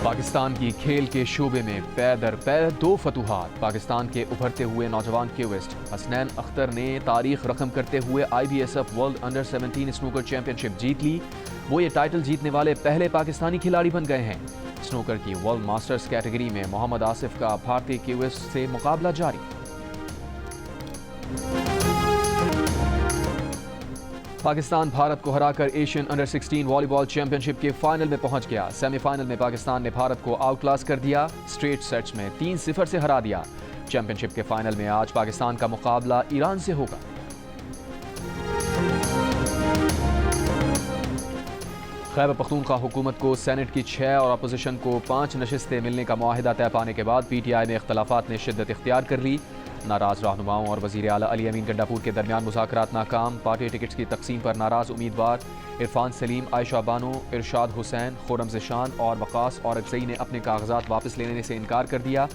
پاکستان کی کھیل کے شعبے میں پے در پے دو فتوحات۔ پاکستان کے ابھرتے ہوئے نوجوان کیوسٹ حسنین اختر نے تاریخ رقم کرتے ہوئے IBSF world under 17 snooker championship جیت لی۔ وہ یہ ٹائٹل جیتنے والے پہلے پاکستانی کھلاڑی بن گئے ہیں۔ سنوکر کی ورلڈ ماسٹرز کیٹیگری میں محمد آصف کا بھارتی کیوسٹ سے مقابلہ جاری۔ پاکستان بھارت کو ہرا کر ایشین انڈر 16 والی بال چیمپئن شپ کے فائنل میں پہنچ گیا۔ سیمی فائنل میں پاکستان نے بھارت کو آؤٹ کلاس کر دیا، اسٹریٹ سیٹس میں 3-0 سے ہرا دیا۔ چیمپئن شپ کے فائنل میں آج پاکستان کا مقابلہ ایران سے ہوگا۔ خیبر پختونخوا حکومت کو سینٹ کی 6 اور اپوزیشن کو 5 نشستیں ملنے کا معاہدہ طے پانے کے بعد PTI میں اختلافات نے شدت اختیار کر لی۔ ناراض رہنماؤں اور وزیر اعلیٰ علی امین گنڈاپور کے درمیان مذاکرات ناکام۔ پارٹی ٹکٹس کی تقسیم پر ناراض امیدوار عرفان سلیم، عائشہ بانو، ارشاد حسین، خرم زیشان اور وقاص اورکزئی نے اپنے کاغذات واپس لینے سے انکار کر دیا۔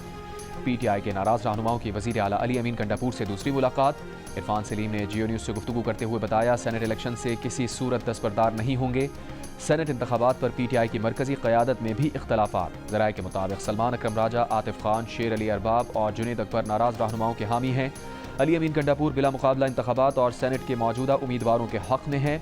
PTI کے ناراض رہنماؤں کی وزیر اعلیٰ علی امین گنڈاپور سے دوسری ملاقات۔ عرفان سلیم نے جیو نیوز سے گفتگو کرتے ہوئے بتایا، سینٹ الیکشن سے کسی صورت دستبردار نہیں ہوں گے۔ سینٹ انتخابات پر PTI کی مرکزی قیادت میں بھی اختلافات۔ ذرائع کے مطابق سلمان اکرم راجہ، عاطف خان، شیر علی ارباب اور جنید اکبر ناراض رہنماؤں کے حامی ہیں۔ علی امین گنڈاپور بلا مقابلہ انتخابات اور سینٹ کے موجودہ امیدواروں کے حق میں ہیں۔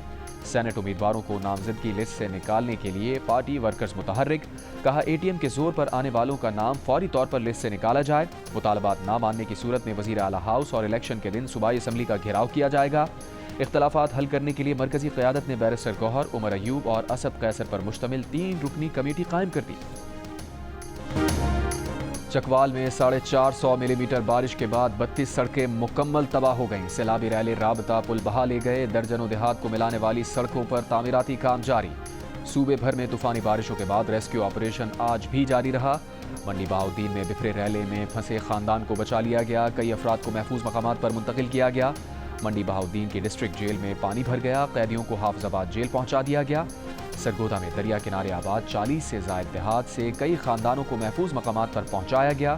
سینٹ امیدواروں کو نامزدگی لسٹ سے نکالنے کے لیے پارٹی ورکرز متحرک۔ کہا ATM کے زور پر آنے والوں کا نام فوری طور پر لسٹ سے نکالا جائے۔ مطالبات نہ ماننے کی صورت میں وزیر اعلیٰ ہاؤس اور الیکشن کے دن صوبائی اسمبلی کا گھیراؤ کیا جائے گا۔ اختلافات حل کرنے کے لیے مرکزی قیادت نے بیرسٹر گوہر، عمر ایوب اور اسد قیصر پر مشتمل 3 رکنی کمیٹی قائم کر دی۔ چکوال میں 450 ملی میٹر بارش کے بعد 32 سڑکیں مکمل تباہ ہو گئیں۔ سیلابی ریلے رابطہ پل بہا لے گئے۔ درجنوں دیہات کو ملانے والی سڑکوں پر تعمیراتی کام جاری۔ صوبے بھر میں طوفانی بارشوں کے بعد ریسکیو آپریشن آج بھی جاری رہا۔ منڈی بہاؤالدین میں بکھرے ریلے میں پھنسے خاندان کو بچا لیا گیا۔ کئی افراد کو محفوظ مقامات پر منتقل کیا گیا۔ منڈی بہاؤالدین کی ڈسٹرکٹ جیل میں پانی بھر گیا۔ قیدیوں کو حافظ آباد جیل پہنچا دیا گیا۔ سرگودا میں دریا کنارے آباد 40 سے زائد دیہات سے کئی خاندانوں کو محفوظ مقامات پر پہنچایا گیا۔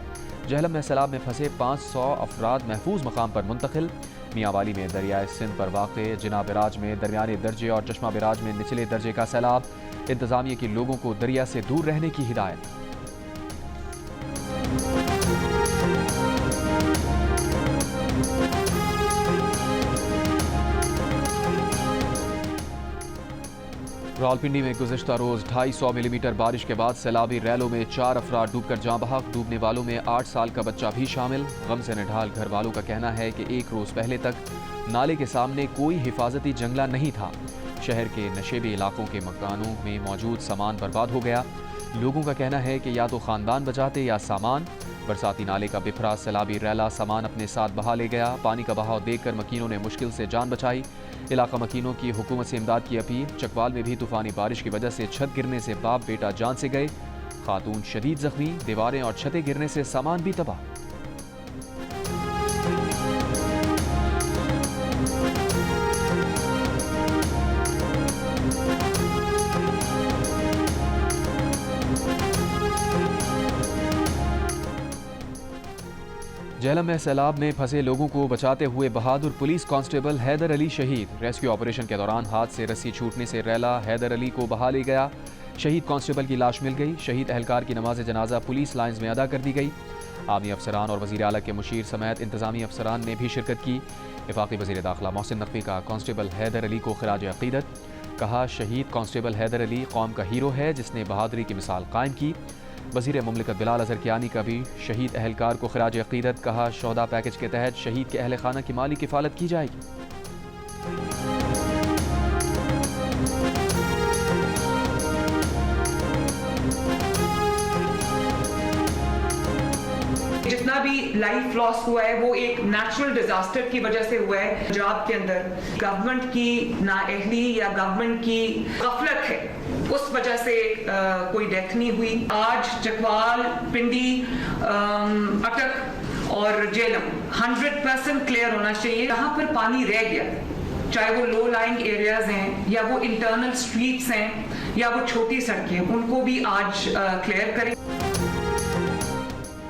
جہلم میں سیلاب میں پھنسے 500 افراد محفوظ مقام پر منتقل۔ میاں والی میں دریائے سندھ پر واقع جناح براج میں درمیانے درجے اور چشمہ براج میں نچلے درجے کا سیلاب۔ انتظامیہ کی لوگوں کو دریا سے دور رہنے کی ہدایت۔ راولپنڈی میں گزشتہ روز 250 ملی میٹر بارش کے بعد سیلابی ریلوں میں 4 افراد ڈوب کر جاں بحق۔ ڈوبنے والوں میں 8 سال کا بچہ بھی شامل۔ غم سے نڈھال گھر والوں کا کہنا ہے کہ 1 روز پہلے تک نالے کے سامنے کوئی حفاظتی جنگلہ نہیں تھا۔ شہر کے نشیبی علاقوں کے مکانوں میں موجود سامان برباد ہو گیا۔ لوگوں کا کہنا ہے کہ یا تو خاندان بچاتے یا سامان۔ برساتی نالے کا بکھرا سیلابی ریلا سامان اپنے ساتھ بہا لے گیا۔ پانی کا بہاؤ دیکھ کر مکینوں نے مشکل سے جان بچائی۔ علاقہ مکینوں کی حکومت سے امداد کی اپیل۔ چکوال میں بھی طوفانی بارش کی وجہ سے چھت گرنے سے باپ بیٹا جان سے گئے۔ خاتون شدید زخمی۔ دیواریں اور چھتیں گرنے سے سامان بھی تباہ۔ جہلم میں سیلاب میں پھنسے لوگوں کو بچاتے ہوئے بہادر پولیس کانسٹیبل حیدر علی شہید۔ ریسکیو آپریشن کے دوران ہاتھ سے رسی چھوٹنے سے ریلا حیدر علی کو بہا لے گیا۔ شہید کانسٹیبل کی لاش مل گئی۔ شہید اہلکار کی نماز جنازہ پولیس لائنز میں ادا کر دی گئی۔ عامی افسران اور وزیر اعلیٰ کے مشیر سمیت انتظامی افسران نے بھی شرکت کی۔ وفاقی وزیر داخلہ محسن نقوی کا کانسٹیبل حیدر علی کو خراج عقیدت۔ کہا، شہید کانسٹیبل حیدر علی قوم کا ہیرو ہے جس نے بہادری کی مثال قائم کی۔ وزیر مملکت بلال اظہر کیانی کا بھی شہید اہلکار کو خراج عقیدت۔ کہا، شہداء پیکج کے تحت شہید کے اہل خانہ کی مالی کفالت کی جائے گی۔ جتنا بھی لائف لاس ہوا ہے وہ ایک نیچرل ڈیزاسٹر کی وجہ سے ہوا ہے۔ پنجاب کے اندر گورنمنٹ کی نااہلی یا گورنمنٹ کی غفلت ہے، اس وجہ سے کوئی ڈیتھ نہیں ہوئی۔ آج چکوال، پنڈی، اٹک اور جہلم 100% کلیئر ہونا چاہیے۔ یہاں پر پانی رہ گیا، چاہے وہ لو لائنگ ایریاز ہیں یا وہ انٹرنل سٹریٹس ہیں یا وہ چھوٹی سڑکیں، ان کو بھی آج کلیئر کریں۔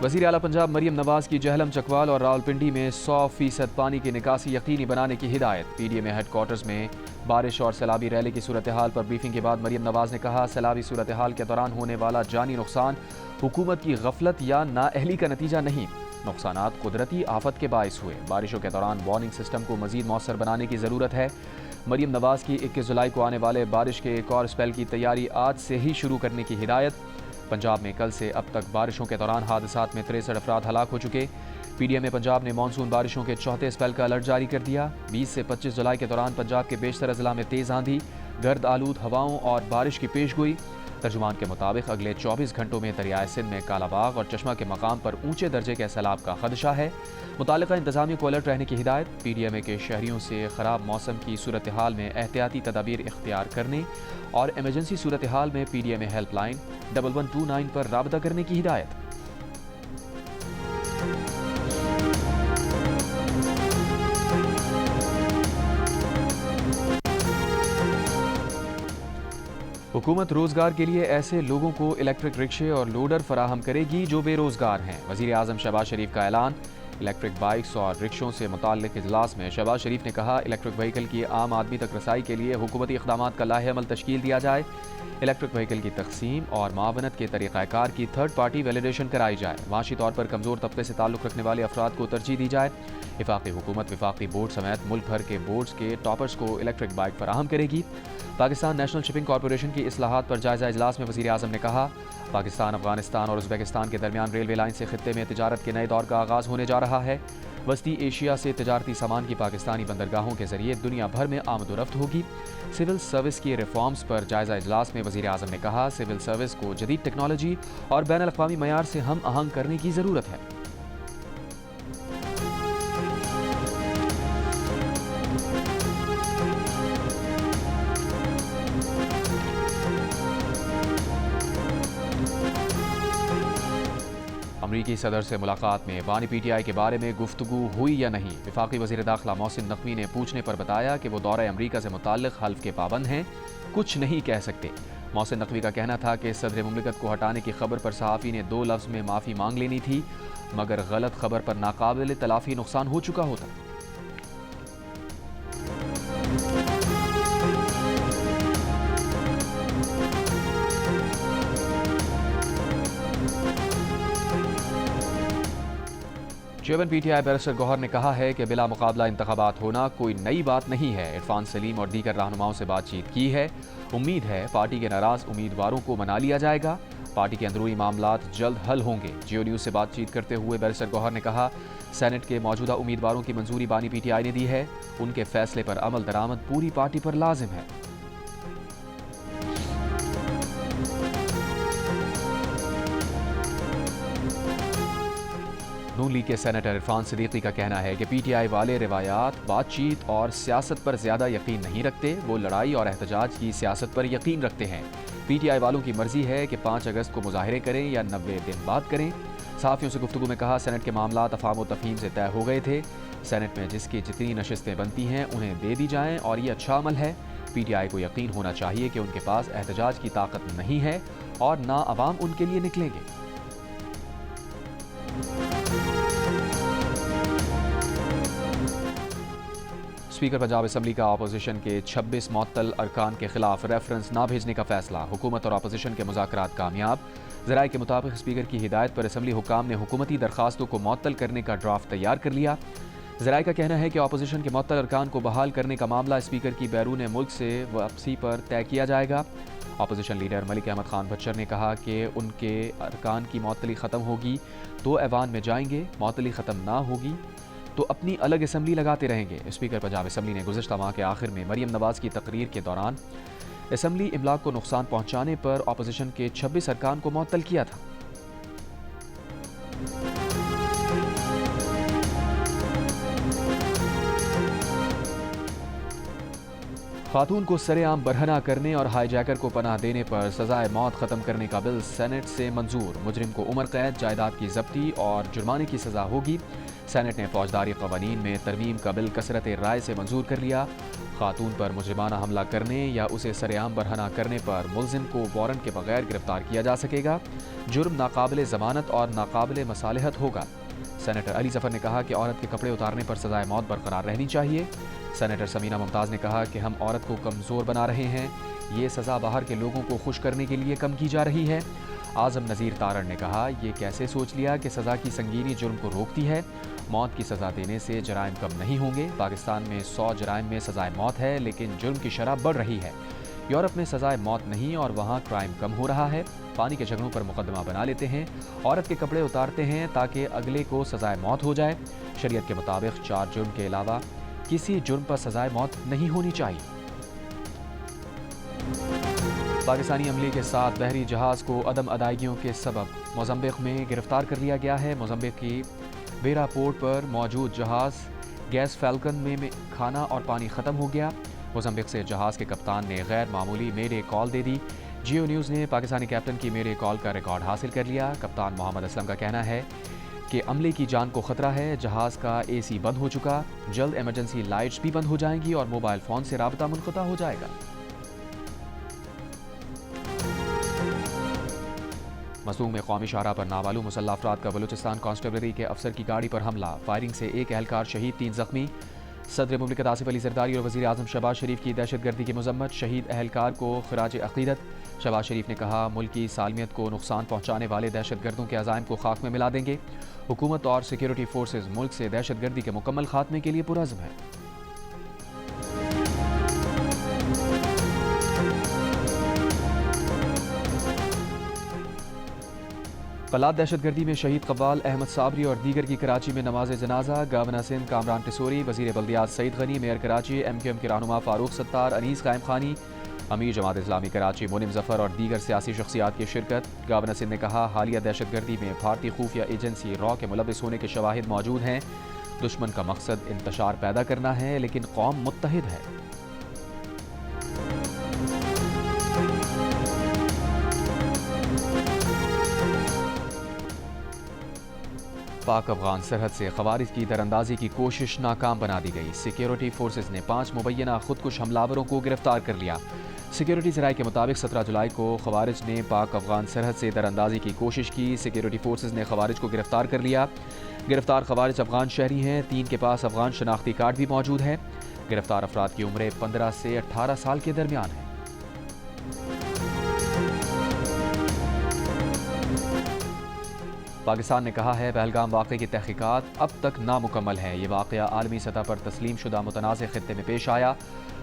वज़ीर आला पंजाब मरियम नवाज की जहलम, चकवाल और रावलपिंडी में 100% पानी की निकासी यकीनी बनाने की हिदायत। पीडीएम हेडक्वार्टर्स में बारिश और सैलाबी रैली की सूरत हाल पर ब्रीफिंग के बाद मरियम नवाज ने कहा, सैलाबी सूरत हाल के दौरान होने वाला जानी नुकसान हुकूमत की गफलत या नाअहली का नतीजा नहीं, नुकसानात कुदरती आफत के बाइस हुए। बारिशों के दौरान वार्निंग सिस्टम को मजीद मौसर बनाने की ज़रूरत है। मरियम नवाज की 21 जुलाई को आने वाले बारिश के एक और स्पेल की तैयारी आज से ही शुरू करने की हिदायत। पंजाब में कल से अब तक बारिशों के दौरान हादसात में 63 अफराद हलाक हो चुके। पीडीएम पंजाब ने मानसून बारिशों के चौथे स्पेल का अलर्ट जारी कर दिया। 20 से 25 जुलाई के दौरान पंजाब के बेशतर अजला में तेज़ आंधी, गर्द आलूद हवाओं और बारिश की पेशगोई। तर्जुमान के मुताबिक अगले 24 घंटों में दरियाए सिंध में कालाबाग और चश्मा के मकाम पर ऊंचे दर्जे के सैलाब का खदशा है। मुतालिका इंतजामिया को अलर्ट रहने की हिदायत। पीडीएमए के शहरियों से ख़राब मौसम की सूरत हाल में एहतियाती तदाबीर इख्तियार करने और एमरजेंसी सूरत हाल में पीडीएमए हेल्पलाइन 1129 पर राबता करने की हिदायत। हुकूमत रोजगार के लिए ऐसे लोगों को इलेक्ट्रिक रिक्शे और लोडर फराहम करेगी जो बेरोजगार हैं। वज़ीर आज़म शहबाज शरीफ का ऐलान। इलेक्ट्रिक बाइक्स और रिक्शों से मुताल्लिक़ इजलास में शहबाज शरीफ ने कहा, इलेक्ट्रिक व्हीकल की आम आदमी तक रसाई के लिए हुकूमती इक़दामात का लाहे अमल तश्कील दिया जाए। इलेक्ट्रिक व्हीकल की तकसीम और मावनत के तरीक़ाकार की थर्ड पार्टी वैलिडेशन कराई जाए। माशी तौर पर कमज़ोर तबके से ताल्लुक़ रखने वाले अफराद को तरजीह दी जाए। वफाकी हुकूमत वफाकी बोर्ड समेत मुल्क भर के बोर्ड्स के टॉपर्स को इलेक्ट्रिक बाइक फराहम करेगी। पाकिस्तान नेशनल शिपिंग कॉरपोरेशन की इस्लाहात पर जायज़ा इजलास में वज़ीर आज़म ने कहा, पाकिस्तान, अफगानिस्तान और उज़्बेकिस्तान के दरमियान रेलवे लाइन से खित्ते में तिजारत के नए दौर का आगाज़ होने जा रहा है। वस्ती एशिया से तिजारती सामान की पाकिस्तानी बंदरगाहों के जरिए दुनिया भर में आमदोरफ्त होगी। सिविल सर्विस की रिफॉर्म्स पर जायज़ा इजलास में वज़ीर आज़म ने कहा, सिविल सर्विस को जदीद टेक्नोलॉजी और बैनुल अक़वामी मयार से हम आहंग करने की ज़रूरत है। अमरीकी सदर से मुलाकात में बानी पीटीआई के बारे में गुफ्तगू हुई या नहीं। वफाकी वज़ीर दाखिला मोहसिन नकवी ने पूछने पर बताया कि वो दौरे अमरीका से मुताल्लिक़ हल्फ के पाबंद हैं, कुछ नहीं कह सकते। मोहसिन नकवी का कहना था कि सदर मुमलिकत को हटाने की खबर पर सहाफ़ी ने 2 लफ्ज़ में माफ़ी मांग लेनी थी, मगर गलत खबर पर नाकाबिल तलाफ़ी नुकसान हो चुका होता। चेयरमैन पीटीआई बैरिस्टर गौहर ने कहा है कि बिला मुकाबला इंतखाबात होना कोई नई बात नहीं है। इरफान सलीम और दीगर रहनुमाओं से बातचीत की है। उम्मीद है पार्टी के नाराज उम्मीदवारों को मना लिया जाएगा। पार्टी के अंदरूनी मामलात जल्द हल होंगे। जियो न्यूज़ से बातचीत करते हुए बैरिस्टर गौहर ने कहा, सेनेट के मौजूदा उम्मीदवारों की मंजूरी बानी पीटीआई ने दी है। उनके फैसले पर अमल दरामद पूरी पार्टी पर लाजिम है। नून लीग के सेनेटर इरफान सिद्दीकी का कहना है कि पीटीआई वाले रिवायात, बातचीत और सियासत पर ज़्यादा यकीन नहीं रखते। वो लड़ाई और एहतजाज की सियासत पर यकीन रखते हैं। पीटीआई वालों की मर्जी है कि 5 अगस्त को मुजाहरे करें या 90 दिन बाद करें। सहाफ़ियों से गुफ्तगू में कहा, सेनेट के मामलात अफ़ाम व तफ़हीम से तय हो गए थे। सेनेट में जिसकी जितनी नशिस्तें बनती हैं उन्हें दे दी जाएँ और ये अच्छा अमल है। पीटीआई को यकीन होना चाहिए कि उनके पास एहतजाज की ताकत नहीं है और ना अवाम उनके लिए निकलेंगे। स्पीकर पंजाब असम्बली का अपोजिशन के 26 मुअत्तल अरकान के खिलाफ रेफरेंस ना भेजने का फैसला। हुकूमत और अपोजिशन के मुज़ाकरात कामयाब। ज़राए के मुताबिक स्पीकर की हिदायत पर असम्बली हुकाम ने हुकूमती दरखास्तों को मुअत्तल करने का ड्राफ्ट तैयार कर लिया। ज़राए का कहना है कि अपोजिशन के मुअत्तल अरकान को बहाल करने का मामला स्पीकर की बैरून मुल्क से वापसी पर तय किया जाएगा। अपोजिशन लीडर मलिक अहमद खान बच्चर ने कहा कि उनके अरकान की मुअत्तली ख़त्म होगी तो ऐवान में जाएंगे, मुअत्तली ख़त्म ना होगी तो अपनी अलग असम्बली लगाते रहेंगे। स्पीकर पंजाब असम्बली ने गुज़श्ता माह के आखिर में मरियम नवाज़ की तकरीर के दौरान असम्बली इमलाक को नुकसान पहुँचाने पर अपोजिशन के 26 अरकान को मुअत्तल किया था। खातून को सरेआम बरहना करने और हाईजैकर को पनाह देने पर सजाए मौत ख़त्म करने का बिल सेनेट से मंजूर। मुजरिम को उम्र कैद, जायदाद की जब्ती और जुर्माने की सज़ा होगी। सेनेट ने फौजदारी कवानीन में तरमीम का बिल कसरत राय से मंजूर कर लिया। खातून पर मुजरिमाना हमला करने या उसे सरेआम बरहना करने पर मुलजिम को वारंट के बगैर गिरफ्तार किया जा सकेगा। जुर्म नाकाबिले ज़मानत और नाकाबिले मसालहत होगा। सेनेटर अली जफर ने कहा कि औरत के कपड़े उतारने पर सजाए मौत बरकरार रहनी चाहिए। सेनेटर समीना मुमताज़ ने कहा कि हम औरत को कमज़ोर बना रहे हैं, ये सज़ा बाहर के लोगों को खुश करने के लिए कम की जा रही है। आज़म नज़ीर तारण ने कहा, ये कैसे सोच लिया कि सज़ा की संगीनी जुर्म को रोकती है। मौत की सज़ा देने से जराइम कम नहीं होंगे। पाकिस्तान में 100 जराइम में सज़ाए मौत है, लेकिन जुर्म की शरह बढ़ रही है। यूरोप में सज़ाए मौत नहीं और वहाँ क्राइम कम हो रहा है। पानी के झगड़ों पर मुकदमा बना लेते हैं, औरत के कपड़े उतारते हैं ताकि अगले को सज़ाए मौत हो जाए। शरीयत के मुताबिक 4 जुर्म के अलावा किसी जुर्म पर सज़ाए मौत नहीं होनी चाहिए। पाकिस्तानी अमले के साथ बहरी जहाज़ को अदम अदायगियों के सबब मोज़म्बिक में गिरफ्तार कर लिया गया है। मोज़म्बिक की बेरा पोर्ट पर मौजूद जहाज़ गैस फैल्कन में खाना और पानी ख़त्म हो गया। मोज़म्बिक से जहाज़ के कप्तान ने गैर मामूली मेरे कॉल दे दी। जियो न्यूज़ ने पाकिस्तानी कैप्टन की मेरे कॉल का रिकॉर्ड हासिल कर लिया। कप्तान मोहम्मद असलम का कहना है कि अमले की जान को ख़तरा है। जहाज़ का AC बंद हो चुका, जल्द इमरजेंसी लाइट्स भी बंद हो जाएंगी और मोबाइल फ़ोन से राबता मुनक़ता हो जाएगा। मसूंग में कौमी शाहराह पर नामालूम मुसल्लह अफराद का बलूचिस्तान कांस्टेबलरी के अफसर की गाड़ी पर हमला। फायरिंग से एक एहलकार शहीद, 3 जख्मी। सदर मुमलिकत आसिफ अली जरदारी और वज़ीर आज़म शहबाज शरीफ की दहशतगर्दी की मज़म्मत। शहीद एहलकार को खराज अक़ीदत। शहबाज शरीफ ने कहा, मुल्क की सालमियत को नुकसान पहुँचाने वाले दहशतगर्दों के अज़ाइम को खाक में मिला देंगे। हुकूमत और सिक्योरिटी फोर्सेज मुल्क से दहशतगर्दी के मुकम्मल खात्मे के लिए पुरअज़्म है। कलात दहशतगर्दी में शहीद कव्वाल अहमद साबरी और दीगर की कराची में नमाज जनाजा। गवर्नर सिंध कामरान टिसोरी, वज़ीर बल्दियात सईद गनी, मेयर कराची MQM के रहनुमा फारूक सत्तार, अनीस कायम खानी, अमीर जमात इस्लामी कराची मुनिम जफ़र और दीगर सियासी शख्सियात की शिरकत। गवर्नर सिंध ने कहा, हालिया दहशतगर्दी में भारतीय खुफिया एजेंसी रॉ के मुलविस होने के शवाहिद मौजूद हैं। दुश्मन का मकसद इंतशार पैदा करना है, लेकिन कौम मुत्तहिद है। पाक अफगान सरहद से खवारिज की दरअंदाजी की कोशिश नाकाम बना दी गई। सिक्योरिटी फोर्सेज ने 5 मुबैना खुदकुश हमलावरों को गिरफ्तार कर लिया। सिक्योरिटी ज़राए के मुताबिक 17 जुलाई को खवारिज ने पाक अफगान सरहद से दरअंदाजी की कोशिश की। सिक्योरिटी फोर्सेज ने खवारिज को गिरफ्तार कर लिया। गिरफ्तार खवारिज अफगान शहरी हैं। 3 के पास अफगान शनाख्ती कार्ड भी मौजूद है। गिरफ्तार अफराद की उम्रें 15 से 18 साल के दरमियान है। पाकिस्तान ने कहा है, पहलगाम वाक़े की तहकीकात अब तक नामुकम्मल है। ये वाक़या आलमी सतह पर तस्लीम शुदा मुतनाज़ ख़ित्ते में पेश आया।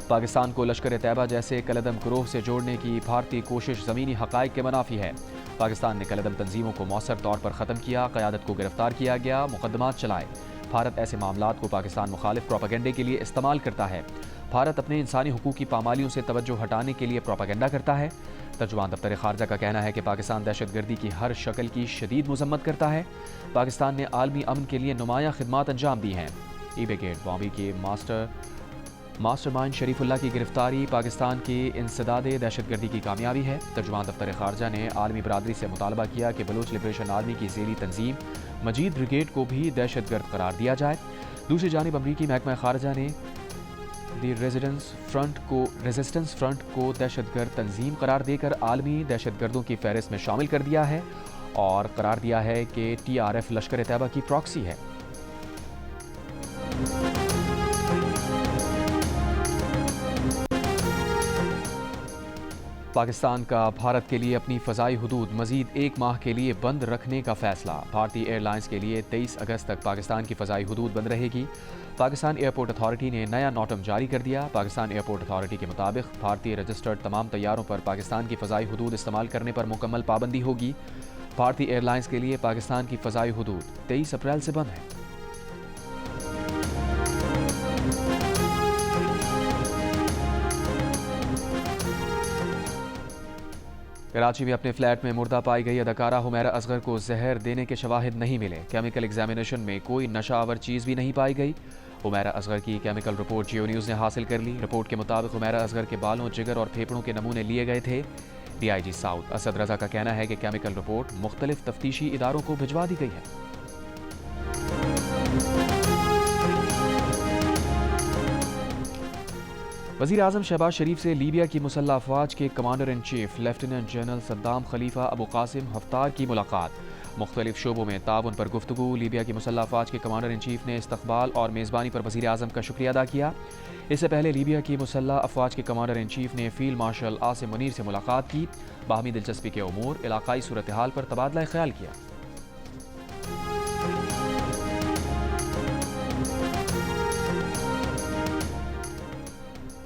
पाकिस्तान को लश्कर तैयबा जैसे कलदम ग्रोह से जोड़ने की भारतीय कोशिश ज़मीनी हक़ाइक़ के मुनाफी है। पाकिस्तान ने कलदम तंजीमों को मौसर तौर पर ख़त्म किया, क़यादत को गिरफ्तार किया गया, मुक़दमात चलाए। भारत ऐसे मामलात को पाकिस्तान मुखालिफ प्रोपेगेंडे के लिए इस्तेमाल करता है। भारत अपने इंसानी हुकूक की पामालियों से तवज्जो हटाने के लिए प्रोपेगेंडा करता है। तर्जुमान दफ्तर खारजा का कहना है कि पाकिस्तान दहशतगर्दी की हर शक्ल की शदीद मजम्मत करता है। पाकिस्तान ने आलमी अमन के लिए नुमायां खिदमात अंजाम दी हैं। ई-ब्रिगेड बॉम्बे के मास्टरमाइंड शरीफुल्लाह की गिरफ्तारी पाकिस्तान की इंसदादे दहशतगर्दी की कामयाबी है। तर्जुमान दफ्तर खारजा ने आलमी बरादरी से मुतालबा किया कि बलूच लिबरेशन आर्मी की ज़ेली तंजीम मजीद ब्रिगेड को भी दहशतगर्द करार दिया जाए। दूसरी जानिब अमरीकी महकमा खारजा ने दी रेजिस्टेंस फ्रंट को दहशतगर्द तंजीम करार देकर आलमी दहशतगर्दों की फहरिस्त में शामिल कर दिया है और करार दिया है कि TRF लश्कर तैयबा की प्रॉक्सी है। पाकिस्तान का भारत के लिए अपनी फ़ज़ाई हुदूद मज़ीद 1 माह के लिए बंद रखने का फ़ैसला। भारतीय एयरलाइंस के लिए 23 अगस्त तक पाकिस्तान की फ़ज़ाई हुदूद बंद रहेगी। पाकिस्तान एयरपोर्ट अथॉरिटी ने नया नोटम जारी कर दिया। पाकिस्तान एयरपोर्ट अथॉरिटी के मुताबिक भारतीय रजिस्टर्ड तमाम तैयारों पर पाकिस्तान की फ़ज़ाई हुदूद इस्तेमाल करने पर मुकम्मल पाबंदी होगी। भारतीय एयरलाइंस के लिए पाकिस्तान की फ़ज़ाई हुदूद 23 अप्रैल से बंद है। कराची में अपने फ्लैट में मुर्दा पाई गई अदाकारा हुमैरा असगर को जहर देने के शवाहिद नहीं मिले। केमिकल एग्जामिनेशन में कोई नशा आवर चीज़ भी नहीं पाई गई। हुमैरा असगर की केमिकल रिपोर्ट जियो न्यूज़ ने हासिल कर ली। रिपोर्ट के मुताबिक हुमैरा असगर के बालों, जिगर और फेफड़ों के नमूने लिए गए थे। DIG साउथ असद रजा का कहना है कि केमिकल रिपोर्ट मुख्तलिफ तफ्तीशी इदारों को भिजवा दी गई है। वज़ीर आज़म शहबाज शरीफ से लीबिया की मुसल्लह अफवाज के commander in chief lieutenant general Saddam Khalifa Abu Qasim Haftar की मुलाकात। मुख्तलिफ शोबों में ताउन पर गुफ्तगू। लीबिया की मुसल्लह अफवाज के कमांडर इन चीफ ने इस्तकबाल और मेज़बानी पर वज़ीर आज़म का शुक्रिया अदा किया। इससे पहले लीबिया की मुसल्लह अफवाज के कमांडर इन चीफ ने फील्ड मार्शल आसिम मुनीर से मुलाकात की। बाहमी दिलचस्पी के उमूर, इलाकाई सूरत हाल पर तबादला ख्याल किया।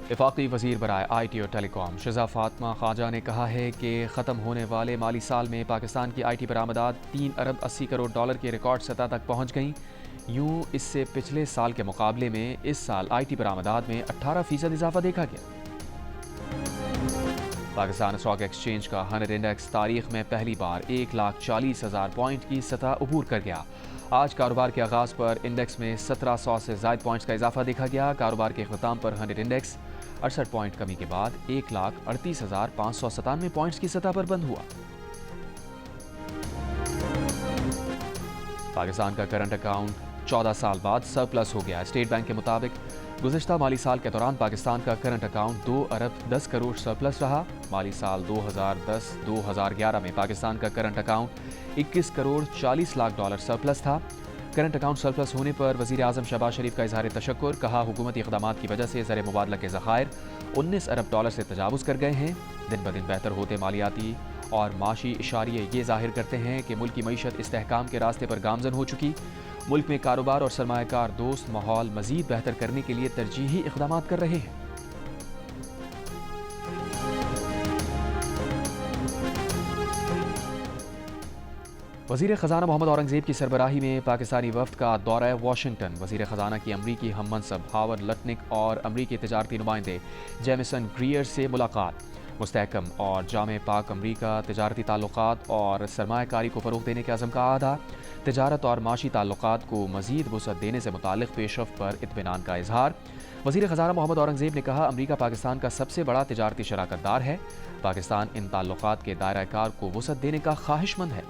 वफाकी वज़ीर बराए IT और टेलीकॉम शिजा फातिमा ख्वाजा ने कहा है कि ख़त्म होने वाले माली साल में पाकिस्तान की IT बरामदात 3 अरब 80 करोड़ डॉलर के रिकॉर्ड सतह तक पहुँच गईं। यूँ इससे पिछले साल के मुकाबले में इस साल IT बरामदात में 18% इजाफा देखा गया। पाकिस्तान स्टॉक एक्सचेंज का 100 इंडेक्स तारीख में पहली बार 1,40,000 पॉइंट की सतह अबूर कर गया। आज कारोबार के आगाज़ पर इंडेक्स में 1700 से ज़ायद पॉइंट्स का इजाफा देखा गया। कारोबार के अख्ताम पर 100 इंडेक्स 68 पॉइंट कमी के बाद 1,38,597 पॉइंट्स की सतह पर बंद हुआ। पाकिस्तान का करंट अकाउंट 14 साल बाद सरप्लस हो गया। स्टेट बैंक के मुताबिक गुज़िश्ता माली साल के दौरान पाकिस्तान का करंट अकाउंट 2 अरब 10 करोड़ सरप्लस रहा। माली साल 2010-2011 में पाकिस्तान का current account 21 crore 40 lakh dollar surplus था। करंट अकाउंट सरप्लस होने पर वज़ीर आज़म शहबाज शरीफ का इज़हार तशक्कुर। कहा, हुकूमती इक़दामात की वजह से ज़र मुबादला के ज़खायर 19 अरब डॉलर से तजावुज़ कर गए हैं। दिन ब दिन बेहतर होते मालियाती और माशी इशारे ये ज़ाहिर करते हैं कि मुल्क की मईशत इस्तेहकाम के रास्ते पर गामज़न हो चुकी। मुल्क में कारोबार और सरमायाकार दोस्त माहौल मज़ीद बेहतर करने के लिए तरजीही इक़दामात कर रहे हैं। वज़ीर ख़जाना मोहम्मद औरंगज़ेब की सरबराही में पाकिस्तानी वफ़द का दौरा वाशिंगटन। वज़ीर ख़जाना की अमरीकी हम मनसब हावर्ड लटनिक और अमरीकी तिजारती नुमाइंदे जेमिसन ग्रीयर से मुलाकात। मुस्तहकम और जामे पाक अमरीका तिजारती ताल्लुकात और सरमायाकारी को फ़रोग़ देने के अज़म का आधा। तिजारत और माशी ताल्लुकात को मज़ीद वुसअत देने से मुताल्लिक़ पेशरफ़्त पर इत्मीनान का इज़हार। वज़ीर ख़जाना मोहम्मद औरंगज़ेब ने कहा, अमरीका पाकिस्तान का सबसे बड़ा तिजारती शराकतदार है। पाकिस्तान इन ताल्लुकात के दायरा कार को वुसअत देने का ख्वाहिशमंद है।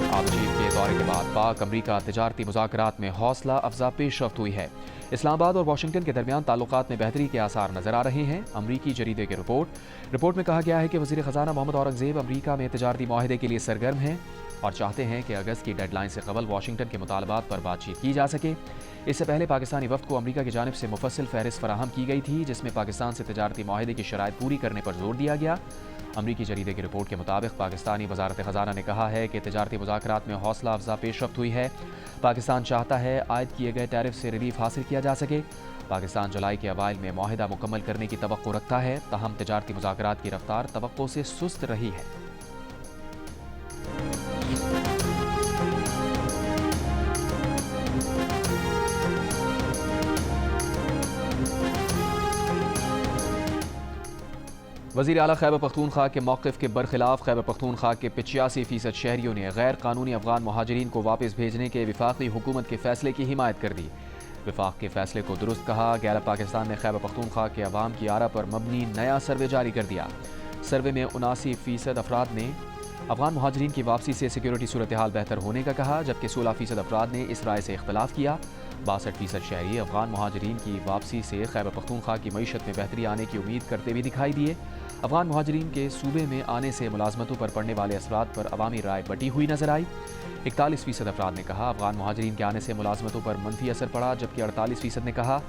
आबजीत के दौरे के बाद पाक अमरीका तिजारती मुज़ाकरात में हौसला अफजा पेशरफ्त हुई है। इस्लामाबाद और वाशिंगटन के दरमियान ताल्लुकात में बेहतरी के आसार नजर आ रहे हैं। अमरीकी जरीदे की रिपोर्ट में कहा गया है कि वज़ीर ख़जाना मोहम्मद औरंगज़ेब अमरीका में तिजारती मुआहदे के लिए सरगर्म हैं और चाहते हैं कि अगस्त की डेडलाइन से कबल वाशिंगटन के मुतालबात पर बातचीत की जा सके। इससे पहले पाकिस्तानी वफ़द को अमरीका की जानिब से मुफस्सिल फहरिस्त फराहम की गई थी, जिसमें पाकिस्तान से तिजारती मुआहदे की शराइत पूरी करने पर जोर दिया गया। अमरीकी जरीदे की रिपोर्ट के मुताबिक पाकिस्तानी वज़ारत ख़जाना ने कहा है कि तिजारती मुज़ाकरात में हौसला अफजा पेशरफ्त हुई है। पाकिस्तान चाहता है आयद किए गए टैरिफ से रिलीफ हासिल किया जा सके। पाकिस्तान जुलाई के अवाइल में मुआहदा मुकम्मल करने की तवक्को रखता है, तहम तिजारती मुज़ाकरात की रफ्तार तवक्को से सुस्त रही है। वज़ीर आला खैबर पख्तूनख्वा के मौक़िफ़ के बरखिलाफ़ खैबर पख्तूनख्वा के 85% शहरियों ने गैर कानूनी अफ़गान महाजरीन को वापस भेजने के वफाकी हुकूमत के फ़ैसले की हिमायत कर दी। वफाक के फ़ैसले को दुरुस्त कहा। गैर पाकिस्तान ने खैबर पख्तूनख्वा के अवाम की आरा पर मबनी नया सर्वे जारी कर दिया। सर्वे में 79% अफराद ने अफ़गान महाजरीन की वापसी से सिक्योरिटी सूरत हाल बेहतर होने का कहा, जबकि 16% अफराद ने इस राय से इख्तलाफ किया। 62% शहरी अफ़गान महाजरीन की वापसी से खैबर पख्तूनख्वा की मईशत में बेहतरी आने की उम्मीद करते हुए दिखाई दिए। अफ़गान महाजरीन के सूबे में आने से मुलाजमतों पर पड़ने वाले असरात पर अवामी राय बटी हुई नजर आई। 41% अफराद ने कहा अफ़गान महाजरीन के आने से मुलाजमतों पर मनफी असर पड़ा, जबकि 48% ने कहा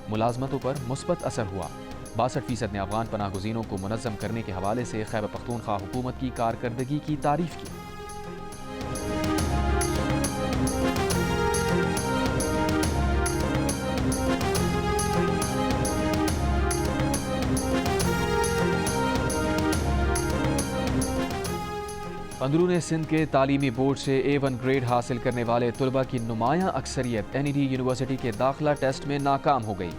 मुलाजमतों पर मुस्बत असर हुआ। 62% ने अफ़गान पनाह गुज़ीनों को मुनज़्ज़म करने के हवाले से खैबर पख्तूनख्वा हुकूमत की कारकर्दगी की तारीफ़ की। अंदरून सिंध के तालीमी बोर्ड से A1 ग्रेड हासिल करने वाले तलबा की नुमायां अक्सरियत NED यूनिवर्सिटी के दाखिला टेस्ट में नाकाम हो गई।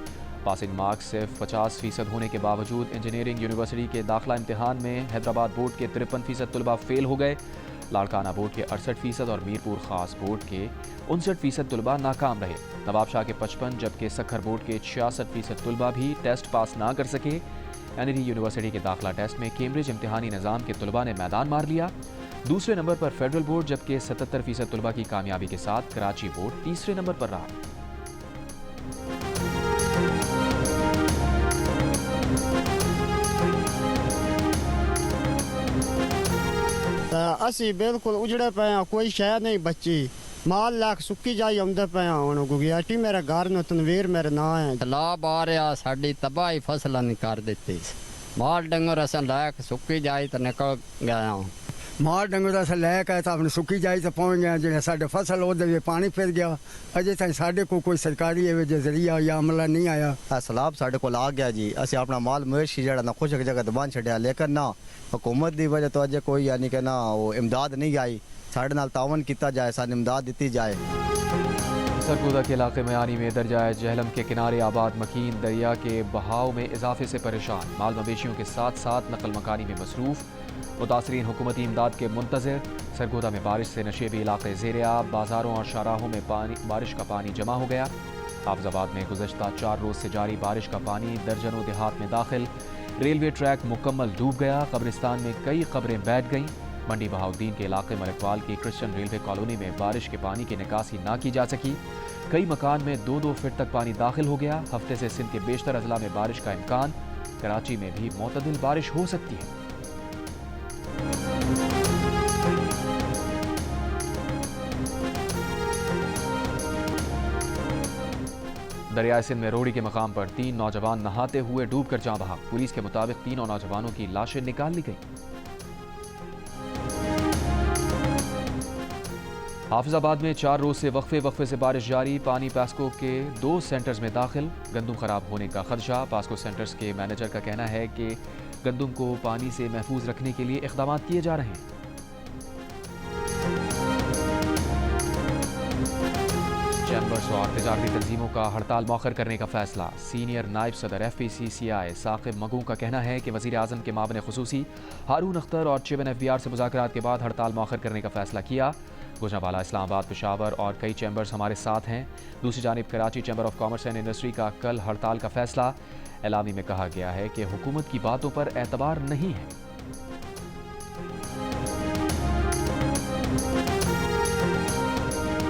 पासिंग मार्क्स सिर्फ 50% होने के बावजूद इंजीनियरिंग यूनिवर्सिटी के दाखिला इम्तिहान में हैदराबाद बोर्ड के 53% तलबा फेल हो गए। लाड़काना बोर्ड के 68% और मीरपुर खास बोर्ड के 59% तलबा नाकाम रहे। नवाबशाह के 55 जबकि सखर बोर्ड के 66% तलबा भी टेस्ट पास ना कर सके। NED यूनिवर्सिटी के दाखिला टेस्ट में कैम्ब्रिज इम्तिहानी निज़ाम के तलबा ने मैदान मार लिया। दूसरे नंबर पर फेडरल बोर्ड, जबकि 77% तलबा की कामयाबी के साथ कराची बोर्ड तीसरे नंबर पर रहा। ਅਸੀਂ ਬਿਲਕੁਲ ਉਜੜੇ ਪਏ ਹਾਂ, ਕੋਈ ਸ਼ੈ ਨਹੀਂ ਬੱਚੀ। ਮਾਲ ਲੱਖ ਸੁੱਕੀ ਜਾਈ ਆਉਂਦੇ ਪਏ ਹਾਂ। ਹੁਣ ਗੁਗਿਆਟੀ ਮੇਰੇ ਘਰ ਨੂੰ ਤਨਵੀਰ ਮੇਰੇ ਨਾਂ ਹੈ। ਸੈਲਾਬ ਆ ਰਿਹਾ, ਸਾਡੀ ਤਬਾਹੀ ਫਸਲਾਂ ਨਹੀਂ ਕਰ ਦਿੱਤੀ। ਮਾਲ ਡੰਗਰ ਅਸਾਂ ਲੱਖ ਸੁੱਕੀ ਜਾਈ ਤਾਂ ਨਿਕਲ ਗਿਆ। ਮਾਲ ਡੰਗਰ ਅਸਾਂ ਲੈ ਕੇ ਤਾਂ ਆਪਣੀ ਸੁੱਕੀ ਜਾਈ ਤਾਂ ਪਹੁੰਚ ਗਿਆ। ਜਿਹੜੇ ਸਾਡੇ ਫਸਲ ਉਹਦੇ ਵਿੱਚ ਪਾਣੀ ਫਿਰ ਗਿਆ। ਅਜੇ ਤਾਈਂ ਸਾਡੇ ਕੋਲ ਕੋਈ ਸਰਕਾਰੀ ਜ਼ਰੀਆ ਜਾਂ ਅਮਲਾ ਨਹੀਂ ਆਇਆ। ਸੈਲਾਬ ਸਾਡੇ ਕੋਲ ਆ ਗਿਆ ਜੀ। ਅਸੀਂ ਆਪਣਾ ਮਾਲ ਮਵੇਸ਼ੀ ਜਿਹੜਾ ਨਾ ਖੁਸ਼ਕ ਜਗ੍ਹਾ ਦਬਾਨ ਛੱਡਿਆ, ਲੇਕਿਨ ਨਾ हुकूमत की वजह तो अजय कोई यानी कि ना वो इमदाद नहीं आई। साढ़े नाल तावन किया जाए, सानू इमदाद दी जाए। सरगोदा के इलाके में आनी में दर्जा जहलम के किनारे आबाद मकीन दरिया के बहाव में इजाफे से परेशान, माल मवेशियों के साथ साथ नकल मकानी में मसरूफ। मुतासरीन हुकूमती इमदाद के मुंतज़िर। सरगोदा में बारिश से नशेबी इलाके ज़ेर आब, बाजारों और शाहराहों में बारिश का पानी जमा हो गया। हाफिजाबाद में गुज़श्ता 4 रोज़ से जारी बारिश का पानी दर्जनों देहात में दाखिल। रेलवे ट्रैक मुकम्मल डूब गया। कब्रिस्तान में कई कब्रें बैठ गईं। मंडी बहाउद्दीन के इलाके मलिकवाल की क्रिश्चियन रेलवे कॉलोनी में बारिश के पानी की निकासी ना की जा सकी। कई मकान में 2-2 फीट तक पानी दाखिल हो गया। हफ्ते से सिंध के बेशतर अजला में बारिश का इम्कान। कराची में भी मोतदिल बारिश हो सकती है। दरियाए सिंध में रोड़ी के मकाम पर 3 नौजवान नहाते हुए डूबकर जाँ बहा। पुलिस के मुताबिक तीनों नौजवानों की लाशें निकाल ली गईं। हाफिजाबाद में 4 रोज से वक्फे से बारिश जारी। पानी पास्को के 2 सेंटर्स में दाखिल। गंदम खराब होने का खदशा। पास्को सेंटर्स के मैनेजर का कहना है कि गंदम को पानी से महफूज रखने के लिए इक़दाम किए जा रहे हैं। चैम्बर्स और तजारती तंजीमों का हड़ताल मौखर करने का फैसला। सीनियर नायब सदर FPCCI साकिब मगू का कहना है कि वज़ीर आज़म के मामले खुसूसी हारून अख्तर और चेयरमैन FBR से मुज़ाकरात के बाद हड़ताल मौखर करने का फैसला किया। गुजरांवाला, इस्लामाबाद, पेशावर और कई चैम्बर्स हमारे साथ हैं। दूसरी जानिब Karachi chamber of commerce and industry का कल हड़ताल का फैसला। एलामी में कहा गया है कि हुकूमत की बातों पर एतबार नहीं है।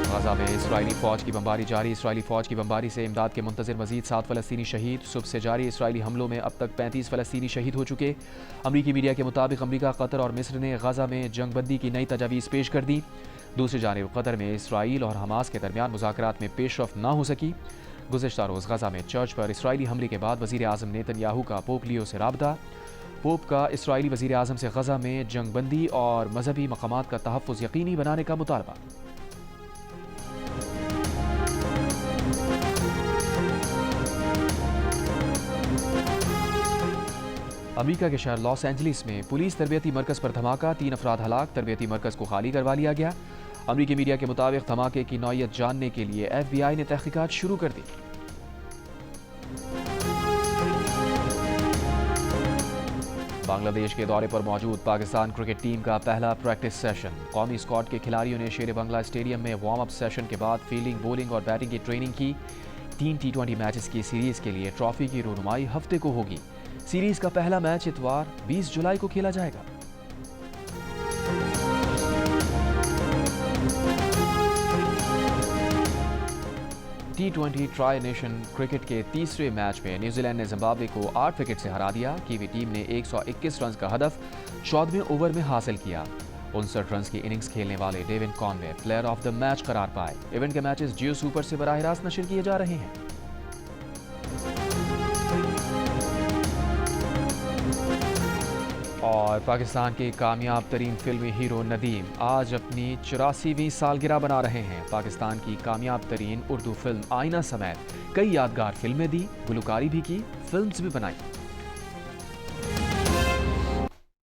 गाज़ा में इस्राइली फ़ौज की बमबारी जारी। इस्राइली फ़ौज की बमबारी से इमदाद के मुंतज़िर मज़ीद 7 फ़लस्तीनी शहीद। सुबह से जारी इस्राइली हमलों में अब तक 35 फ़लस्तीनी शहीद हो चुके। अमरीकी मीडिया के मुताबिक अमरीका, कतर और मिस्र ने गाज़ा में जंगबंदी की नई तजावीज़ पेश कर दी। दूसरी जानिब कतर में इसराइल और हमास के दरमियान मुज़ाकरात में पेशरफ ना हो सकी। गुज़श्ता रोज़ गाज़ा में चर्च पर इसराइली हमले के बाद वज़ीर आज़म नेतन्याहू का पोप लियो से राबता। पोप का इसराइली वज़ीर आज़म से गाज़ा में जंगबंदी और मजहबी मकामात का तहफ़्फ़ुज़ यकीनी बनाने का मुतालबा। अमेरिका के शहर लॉस एंजलिस में पुलिस तरबियती मरकज़ पर धमाका। 3 अफराद हलाक। तरबियती मरकज़ को खाली करवा लिया गया। अमेरिकी मीडिया के मुताबिक धमाके की नौइयत जानने के लिए FBI ने तहकीकात शुरू कर दी। बांग्लादेश के दौरे पर मौजूद पाकिस्तान क्रिकेट टीम का पहला प्रैक्टिस सेशन। कौमी स्क्वाड के खिलाड़ियों ने शेर बंगला स्टेडियम में वार्म अप सेशन के बाद फील्डिंग, बॉलिंग और बैटिंग की ट्रेनिंग की। 3 T20 मैचेस की सीरीज के लिए ट्रॉफी की रोनुमाई हफ्ते को होगी। सीरीज का पहला मैच इतवार 20 जुलाई को खेला जाएगा। T20 ट्राई नेशन क्रिकेट के तीसरे मैच में न्यूजीलैंड ने जिम्बाब्वे को 8 विकेट से हरा दिया। कीवी टीम ने 121 रन का हदफ 14वें ओवर में हासिल किया। 59 रन की इनिंग्स खेलने वाले Devon Conway player of the match करार पाए। इवेंट के मैचेस जियो सुपर से बराह रास्त नशर किए जा रहे हैं। और पाकिस्तान के कामयाब तरीन फिल्मी हीरो नदीम आज अपनी 84वीं सालगिरह बना रहे हैं। पाकिस्तान की कामयाब तरीन उर्दू फिल्म आईना समेत कई यादगार फिल्में दी, गुलकारी भी की, फिल्म्स भी बनाई।